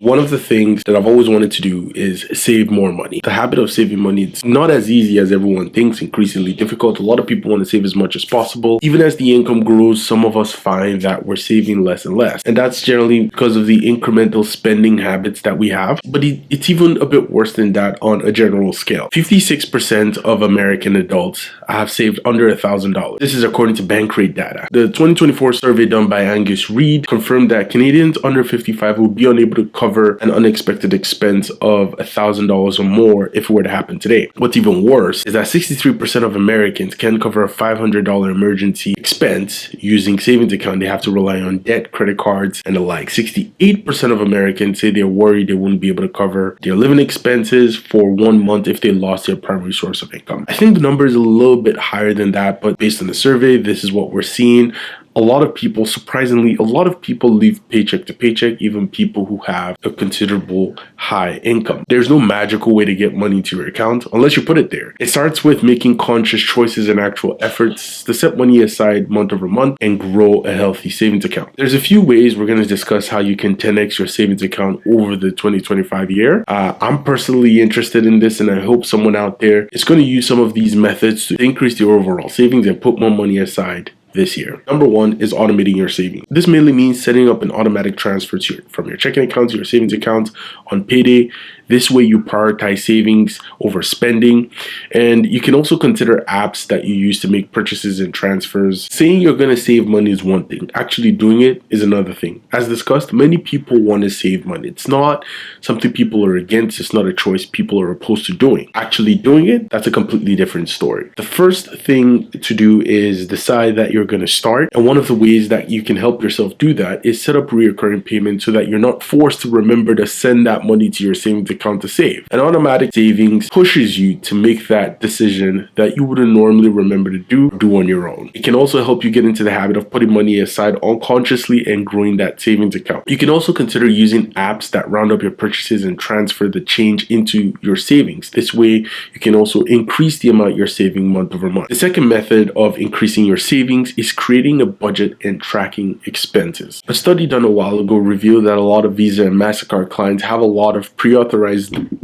One of the things that I've always wanted to do is save more money. The habit of saving money, it's not as easy as everyone thinks, increasingly difficult. A lot of people want to save as much as possible. Even as the income grows, some of us find that we're saving less and less. And that's generally because of the incremental spending habits that we have. But it's even a bit worse than that on a general scale. 56% of American adults have saved under $1,000. This is according to Bankrate data. The 2024 survey done by Angus Reid confirmed that Canadians under 55 will be unable to cover an unexpected expense of $1,000 or more if it were to happen today. What's even worse is that 63% of Americans can cover a $500 emergency expense using savings account. They have to rely on debt, credit cards, and the like. 68% of Americans say they're worried they wouldn't be able to cover their living expenses for 1 month if they lost their primary source of income. I think the number is a little bit higher than that, but based on the survey, this is what we're seeing. A lot of people, surprisingly, a lot of people live paycheck to paycheck, even people who have a considerable high income. There's no magical way to get money to your account unless you put it there. It starts with making conscious choices and actual efforts to set money aside month over month and grow a healthy savings account. There's a few ways we're going to discuss how you can 10x your savings account over the 2025 year. I'm personally interested in this, and I hope someone out there is going to use some of these methods to increase your overall savings and put more money aside this year. Number one is automating your savings. This mainly means setting up an automatic transfer from your checking account to your savings account on payday. This way you prioritize savings over spending. And you can also consider apps that you use to make purchases and transfers. Saying you're going to save money is one thing. Actually doing it is another thing. As discussed, many people want to save money. It's not something people are against. It's not a choice people are opposed to doing. Actually doing it, that's a completely different story. The first thing to do is decide that you're going to start. And one of the ways that you can help yourself do that is set up recurring payments so that you're not forced to remember to send that money to your savings account to save. An automatic savings pushes you to make that decision that you wouldn't normally remember to do on your own. It can also help you get into the habit of putting money aside unconsciously and growing that savings account. You can also consider using apps that round up your purchases and transfer the change into your savings. This way, you can also increase the amount you're saving month over month. The second method of increasing your savings is creating a budget and tracking expenses. A study done a while ago revealed that a lot of Visa and MasterCard clients have a lot of pre-authorized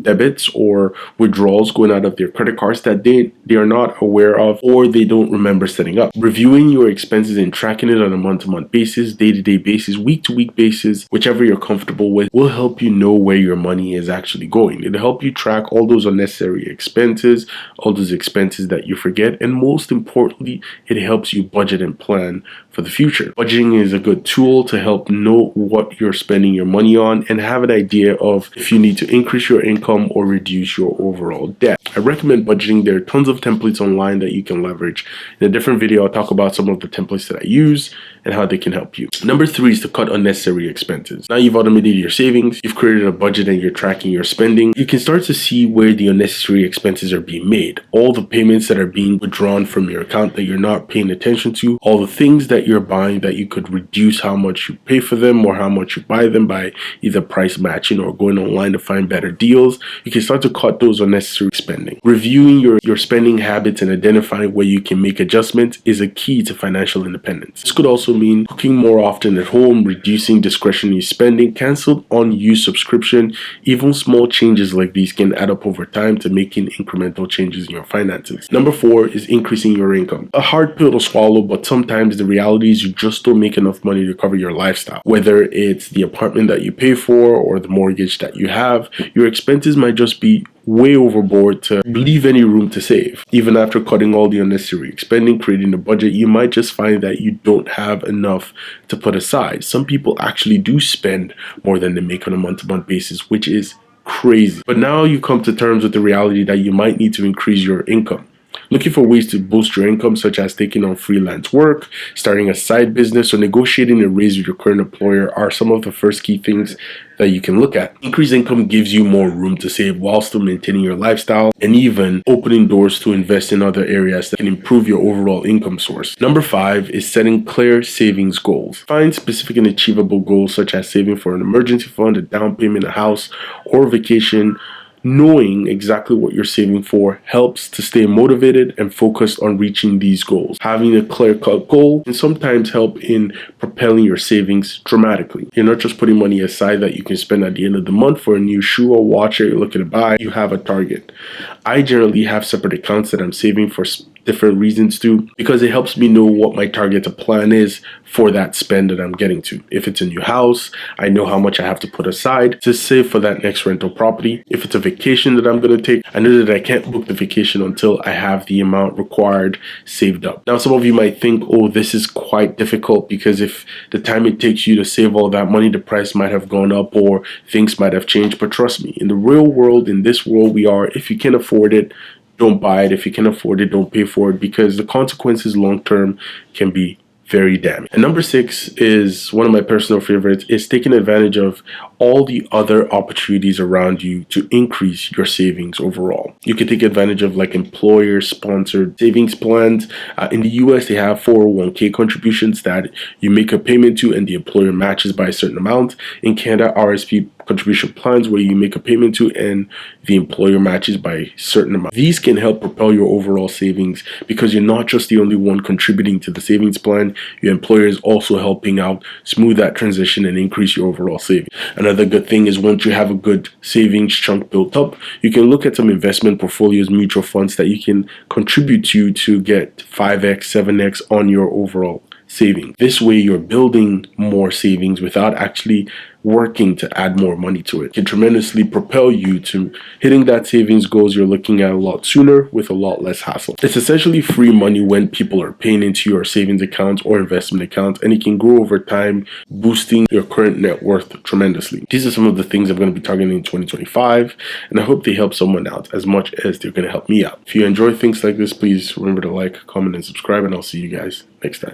debits or withdrawals going out of their credit cards that they are not aware of or they don't remember setting up. Reviewing your expenses and tracking it on a month-to-month basis, day-to-day basis, week-to-week basis, whichever you're comfortable with, will help you know where your money is actually going. It'll help you track all those unnecessary expenses, all those expenses that you forget, and most importantly, it helps you budget and plan for the future. Budgeting is a good tool to help know what you're spending your money on and have an idea of if you need to increase your income or reduce your overall debt. I recommend budgeting. There are tons of templates online that you can leverage. In a different video, I'll talk about some of the templates that I use and how they can help you. Number three is to cut unnecessary expenses. Now you've automated your savings, you've created a budget and you're tracking your spending. You can start to see where the unnecessary expenses are being made. All the payments that are being withdrawn from your account that you're not paying attention to, all the things that you're buying that you could reduce how much you pay for them or how much you buy them by either price matching or going online to find better deals. You can start to cut those unnecessary spending. Reviewing your spending habits and identifying where you can make adjustments is a key to financial independence. This could also mean cooking more often at home, reducing discretionary spending, canceled unused subscription. Even small changes like these can add up over time to making incremental changes in your finances. Number four is increasing your income. A hard pill to swallow, but sometimes the reality is you just don't make enough money to cover your lifestyle. Whether it's the apartment that you pay for or the mortgage that you have, your expenses might just be way overboard to leave any room to save. Even after cutting all the unnecessary spending, creating a budget, you might just find that you don't have enough to put aside. Some people actually do spend more than they make on a month-to-month basis, which is crazy. But now you come to terms with the reality that you might need to increase your income. Looking for ways to boost your income, such as taking on freelance work, starting a side business, or negotiating a raise with your current employer are some of the first key things that you can look at. Increased income gives you more room to save while still maintaining your lifestyle and even opening doors to invest in other areas that can improve your overall income source. Number five is setting clear savings goals. Find specific and achievable goals such as saving for an emergency fund, a down payment, a house, or vacation. Knowing exactly what you're saving for helps to stay motivated and focused on reaching these goals. Having a clear-cut goal can sometimes help in propelling your savings dramatically. You're not just putting money aside that you can spend at the end of the month for a new shoe or watch that you're looking to buy. You have a target. I generally have separate accounts that I'm saving for different reasons too, because it helps me know what my target to plan is for that spend that I'm getting to. If it's a new house, I know how much I have to put aside to save for that next rental property. If it's a vacation that I'm going to take, I know that I can't book the vacation until I have the amount required saved up. Now, some of you might think, oh, this is quite difficult because if the time it takes you to save all that money, the price might have gone up or things might have changed. But trust me, in the real world, in this world we are, if you can afford it, don't buy it. If you can afford it, don't pay for it, because the consequences long term can be very damning. And number 6 is one of my personal favorites, is taking advantage of all the other opportunities around you to increase your savings overall. You can take advantage of like employer sponsored savings plans. In the US, they have 401k contributions that you make a payment to and the employer matches by a certain amount. In Canada, RSP contribution plans where you make a payment to and the employer matches by a certain amount. These can help propel your overall savings because you're not just the only one contributing to the savings plan. Your employer is also helping out smooth that transition and increase your overall savings. Another good thing is once you have a good savings chunk built up, you can look at some investment portfolios, mutual funds that you can contribute to get 5x, 7x on your overall savings. This way you're building more savings without actually working to add more money to it. It can tremendously propel you to hitting that savings goals you're looking at a lot sooner with a lot less hassle. It's essentially free money when people are paying into your savings accounts or investment accounts, and it can grow over time, boosting your current net worth tremendously. These are some of the things I'm going to be targeting in 2025, and I hope they help someone out as much as they're going to help me out. If you enjoy things like this, please remember to like, comment, and subscribe, and I'll see you guys next time.